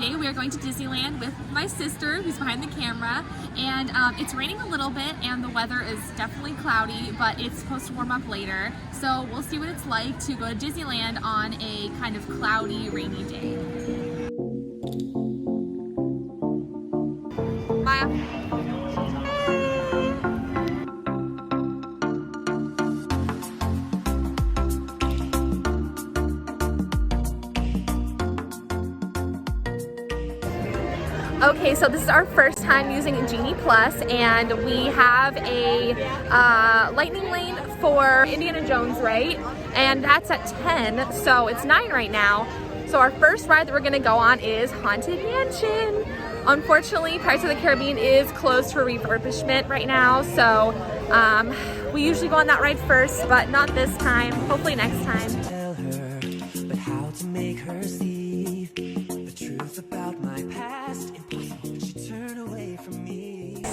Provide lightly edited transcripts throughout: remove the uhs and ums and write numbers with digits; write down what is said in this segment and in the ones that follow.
Today we are going to Disneyland with my sister, who's behind the camera, and it's raining a little bit and the weather is definitely cloudy, but it's supposed to warm up later. So we'll see what it's like to go to Disneyland on a kind of cloudy, rainy day. Maya. Okay, so this is our first time using Genie Plus, and we have a lightning lane for Indiana Jones, right? And that's at 10, so it's 9 right now. So our first ride that we're gonna go on is Haunted Mansion. Unfortunately, Pirates of the Caribbean is closed for refurbishment right now, so we usually go on that ride first, but not this time. Hopefully next time. Tell her, but how to make her see the truth about my past.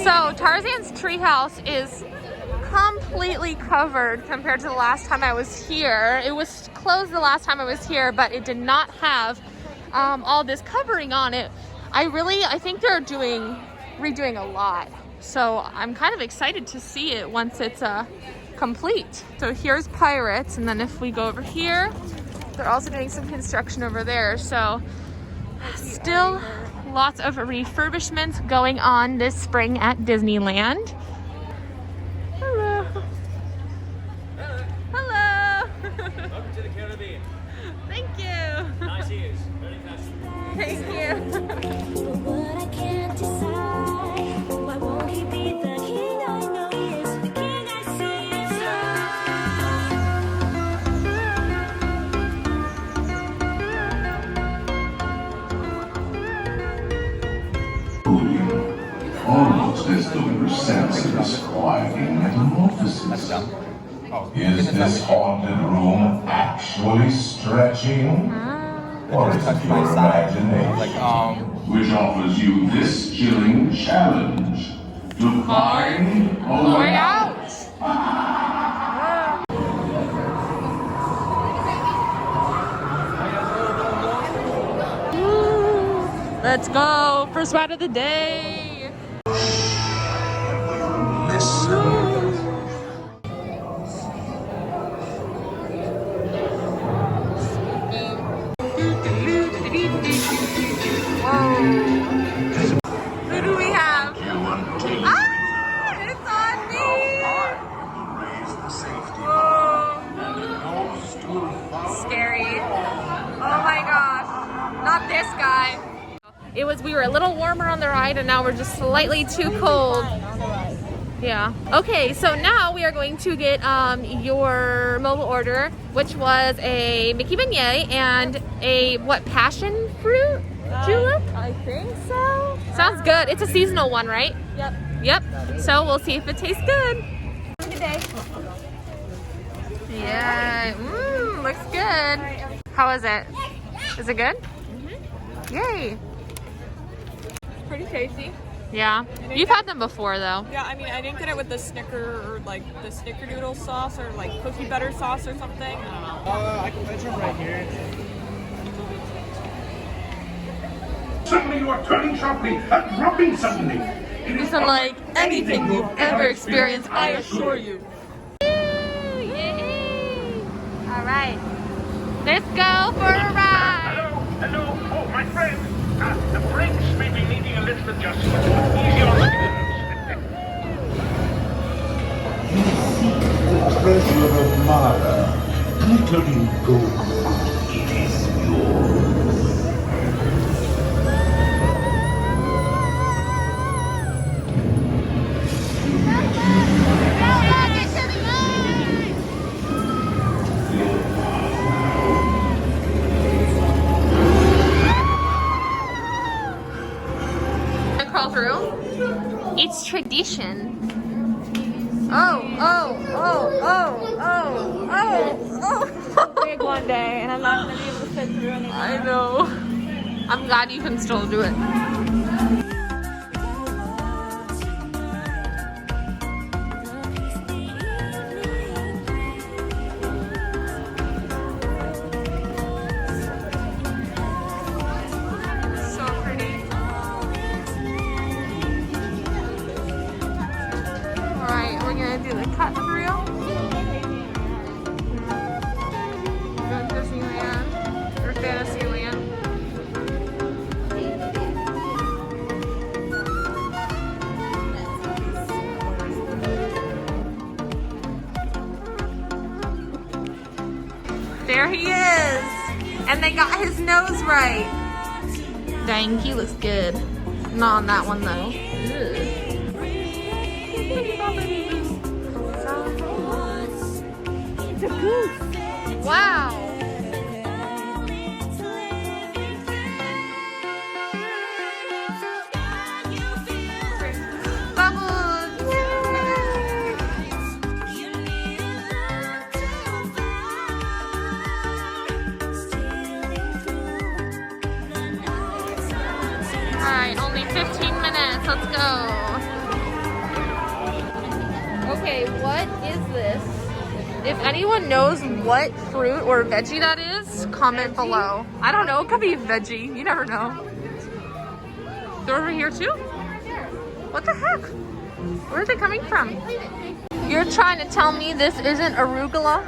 So Tarzan's treehouse is completely covered compared to the last time I was here. It was closed the last time I was here, but it did not have all this covering on it. I think they're redoing a lot. So I'm kind of excited to see it once it's complete. So here's Pirates, and then if we go over here, they're also doing some construction over there. So still lots of refurbishments going on this spring at Disneyland. Hello. Hello. Welcome to the Caribbean. Thank you. Nice ears. Very fast. Thank you. But I can't decide. Why won't he be the king I know he is? The king I see Almost as though your senses quieting metamorphosis. Is this haunted room actually stretching? Or is it your imagination? Which offers you this chilling challenge to find a way out? Let's go. First ride of the day. Who do we have? Ah! It's on me! Whoa. Scary. Oh my gosh. Not this guy. We were a little warmer on the ride, and now we're just slightly too cold. Yeah. Okay, so now we are going to get your mobile order, which was a Mickey beignet and a passion fruit julep? I think so. Sounds good. It's a seasonal one, right? Yep. Yep. So we'll see if it tastes good. Have a good day. Yeah. Looks good. How is it? Is it good? Mm-hmm. Yay. Pretty tasty. Yeah. You've had them before, though. Yeah, I mean, I didn't get it with the Snicker or like the Snickerdoodle sauce or like cookie butter sauce or something. I don't know. I can measure them right here. Suddenly you are turning sharply and dropping suddenly. It It's unlike anything you've ever experienced, I assure you. Yay! All right. Let's go for a ride. Hello, oh my friend. The brakes may be needing a little adjustment. Easy on the curves. The treasure of Mara, glittering gold, it is yours. Crawl through. It's tradition. Oh. Big one day, and I'm not gonna be able to fit through anymore. I know. I'm glad you can still do it. So pretty. There he is. And they got his nose right. Dang, he looks good. Not on that one though. It's a goose. Wow. Alright, only 15 minutes. Let's go. Okay, what is this? If anyone knows what fruit or veggie that is, comment below. I don't know. It could be veggie. You never know. They're over here too? What the heck? Where are they coming from? You're trying to tell me this isn't arugula?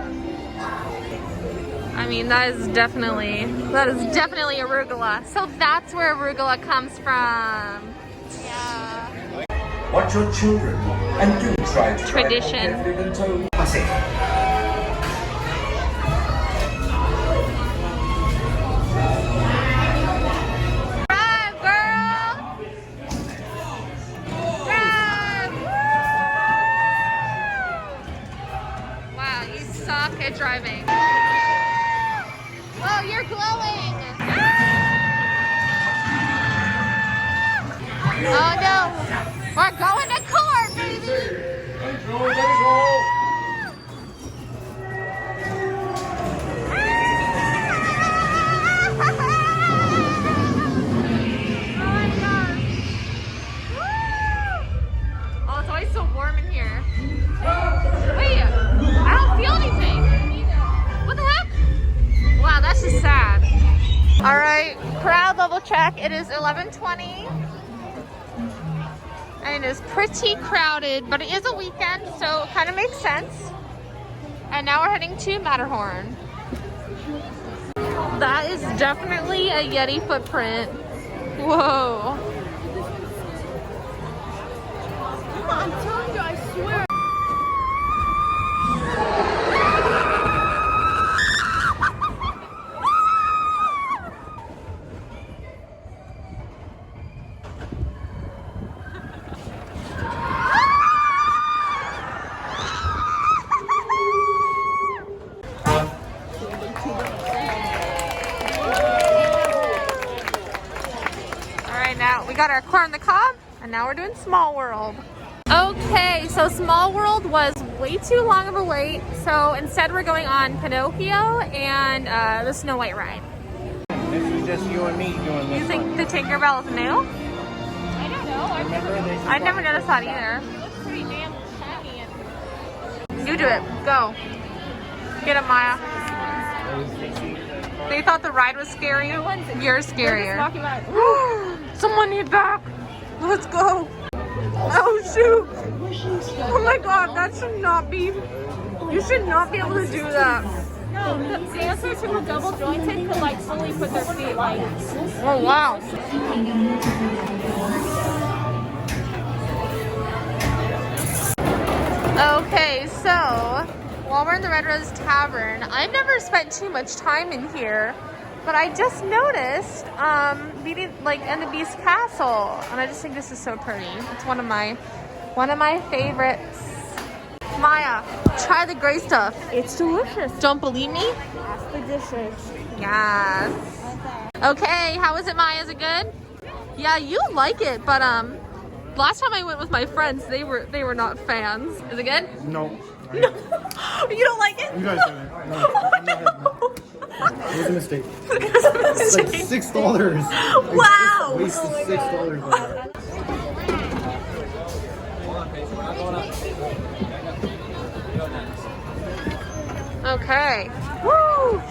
I mean, that is definitely arugula. So that's where arugula comes from. Yeah. Watch your children and do try to Tradition. Drive, girl! Drive! Wow, you suck at driving. Oh, you're glowing! Oh no! We're going to court, baby! Oh my gosh! Oh, it's always so warm in here. Wait, I don't feel anything. What the heck? Wow, that's just sad. All right, crowd level check. It is 11:20. And it is pretty crowded, but it is a weekend, so it kind of makes sense. And now we're heading to Matterhorn. That is definitely a Yeti footprint. Whoa. I'm telling you, I swear. Now we got our corn on the cob, and now we're doing Small World. Okay, so Small World was way too long of a wait, so instead we're going on Pinocchio and the Snow White ride. This is just you and me doing this. You think the Tinkerbell is new? I don't know. I never noticed that either. It looks pretty damn shiny. You do it. Go. Get it, Maya. They thought the ride was scary. You're scarier. Someone hit back. Let's go. Oh shoot. Oh my god, that should not be. You should not be able to do that. No, the dancers who were double jointed could like fully put their feet like. Oh wow. Okay, so while we're in the Red Rose Tavern, I've never spent too much time in here, but I just noticed in the Beast Castle, and I just think this is so pretty. It's one of my favorites. Maya, try the gray stuff. It's delicious. Don't believe me? Ask the dishes. Yes. Okay, how is it, Maya? Is it good? Yeah, you like it, but last time I went with my friends, they were not fans. Is it good? No. No. You don't like it? You guys did it. No, I'm not having it. It was a mistake. It's like $6. Wow. Wasted $6 on that. Okay. Woo!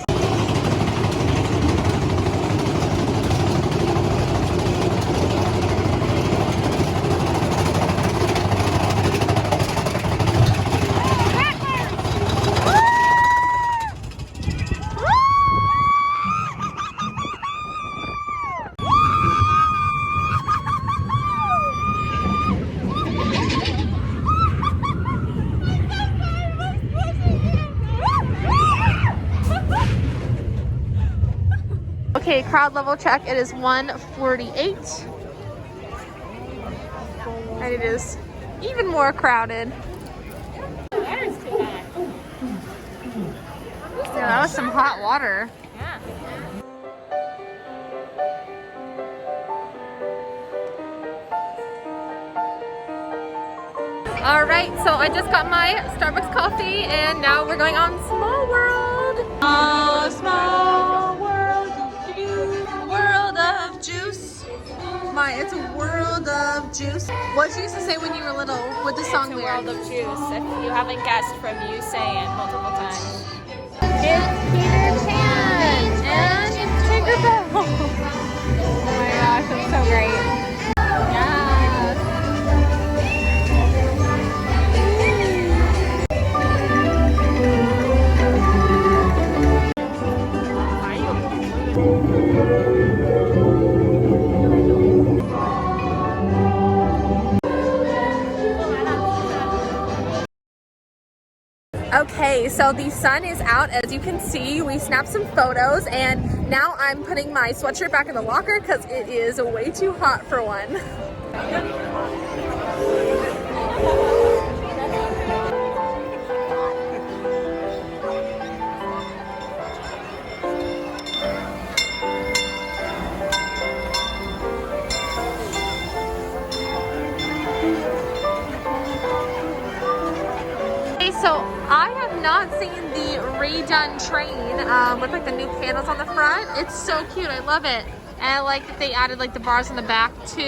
crowd level check. It is 148. And it is even more crowded. Yeah, that was some hot water. Yeah. All right, so I just got my Starbucks coffee and now we're going on Small World. Oh, Small World, world of juice. It's a world of juice. What did you used to say when you were little with the song It's a lyrics? world of juice. If you haven't guessed from you saying it multiple times. It's Peter Pan and it's Tinkerbell. Oh my gosh, that's so great. Yes. Okay, so the sun is out, as you can see. We snapped some photos and now I'm putting my sweatshirt back in the locker because it is way too hot for one. So I have not seen the redone train with like the new candles on the front. It's so cute. I love it. And I like that they added like the bars in the back too.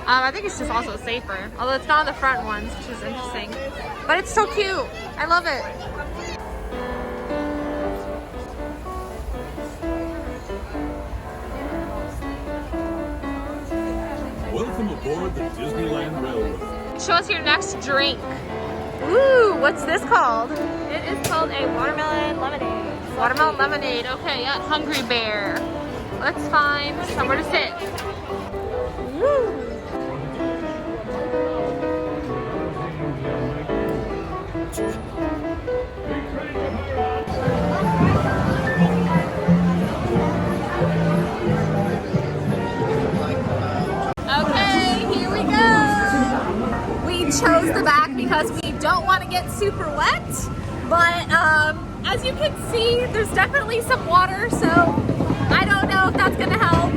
I think it's just also safer. Although it's not on the front ones, which is interesting. But it's so cute. I love it. Welcome aboard the Disneyland Railroad. Show us your next drink. Ooh, what's this called? It is called a watermelon lemonade. Watermelon lemonade. Okay, at Hungry Bear. Let's find somewhere to sit. Woo. Okay, here we go. We chose the back because we don't want to get super wet, but as you can see, there's definitely some water, so I don't know if that's gonna help.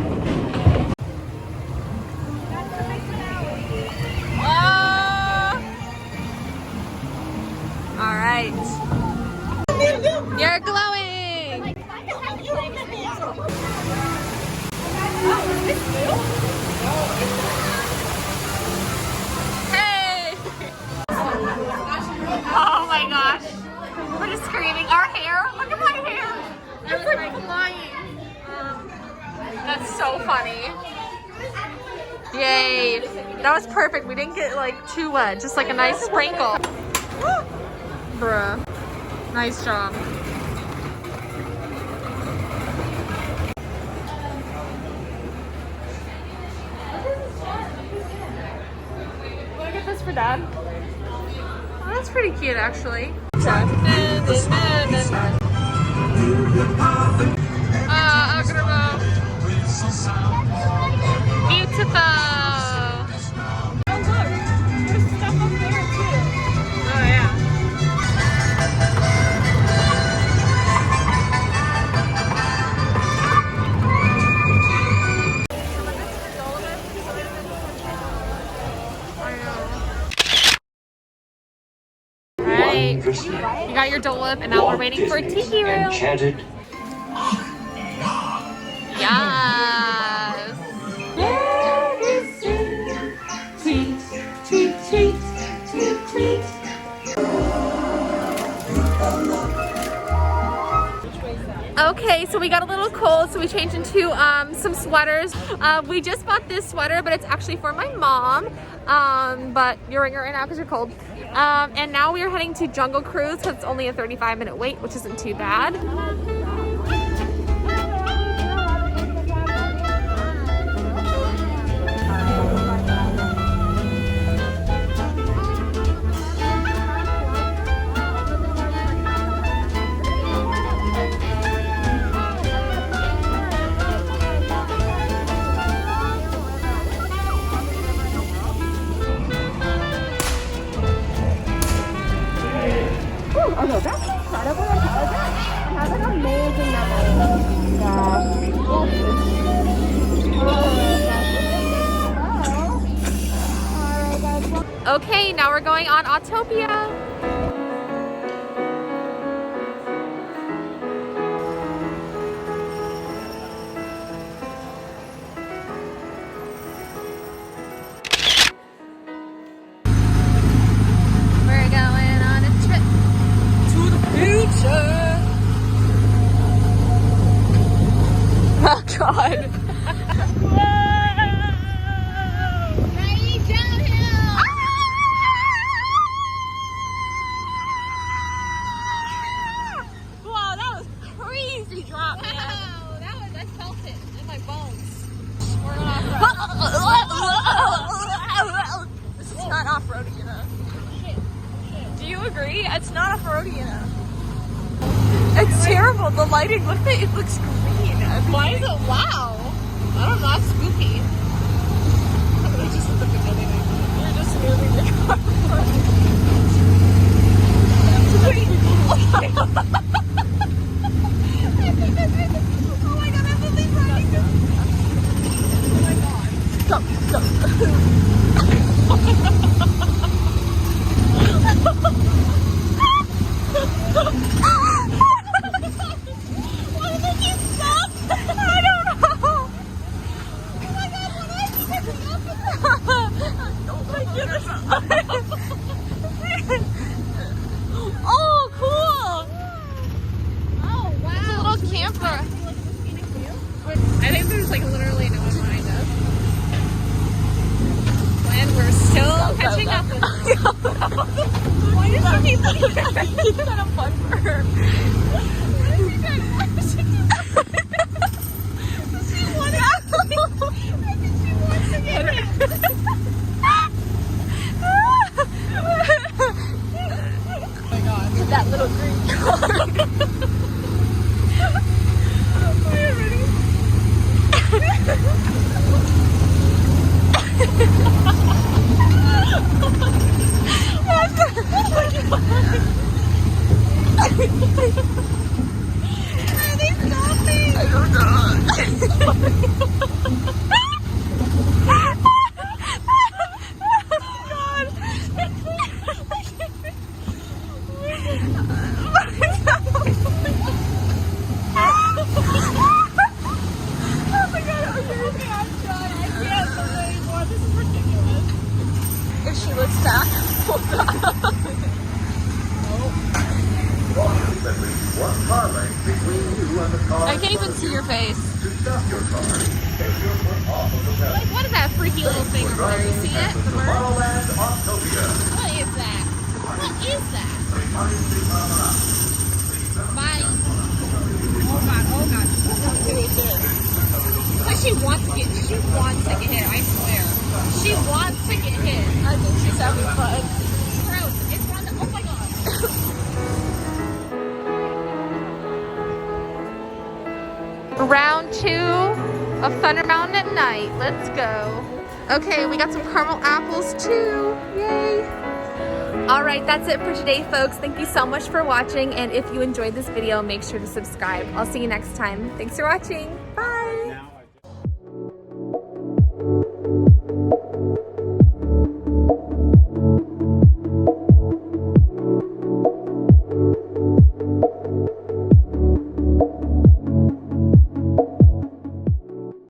All right. You're glowing. Hey. Oh my gosh. We're just screaming. Our hair. Look at my hair. It's like flying. That's so funny. Yay. That was perfect. We didn't get like too wet. Just like a nice sprinkle. Bruh. Nice job. Want to get this for Dad? Oh, that's pretty cute, actually. Beautiful. Oh look, there's stuff up there too. Oh yeah. Alright, you got your Dole Whip and now we're waiting for a tiki room. Enchanted. Yes. Okay, so we got a little cold, so we changed into some sweaters. We just bought this sweater, but it's actually for my mom. But you're wearing it right now because you're cold. And now we are heading to Jungle Cruise because it's only a 35-minute wait, which isn't too bad. Okay, now we're going on Autopia. We're going on a trip to the future. Oh God. Wow, that was crazy drop, man. Wow, that was, I felt it in my bones. We're going off-road. This is not off-roading enough. Do you agree? It's not off-roading enough. It's terrible. The lighting, look at it. It looks green. Why is it wow? I don't know. It's spooky. I just look at anything. You're just moving the car. Oh my God, I believe riding this. Oh my God. Stop. Why did they keep stop? I don't know. Oh my God, what are you picking up with that? Oh my goodness. Oh, cool. Oh, wow. It's a little camper. I think there's like literally no one behind us. And we're still catching up with her. Why does she keep looking at me? It's kind of fun for her. What is she doing? What is she doing? She wanted to I think she wants to get hit. Oh my God. That little green car. Are you ready? Are they stopping? I don't know. I can't even see your face. Like, what is that freaky little thing over there? You see it? The bird? What is that? What is that? My... Oh God, oh God. Don't do this. But she wants to get hit, I swear. She wants to get hit. I think she's having fun. Gross. It's on the... Oh my God. Round 2 of Thunder Mountain at night. Let's go. Okay, we got some caramel apples too. Yay. All right, that's it for today, folks. Thank you so much for watching. And if you enjoyed this video, make sure to subscribe. I'll see you next time. Thanks for watching.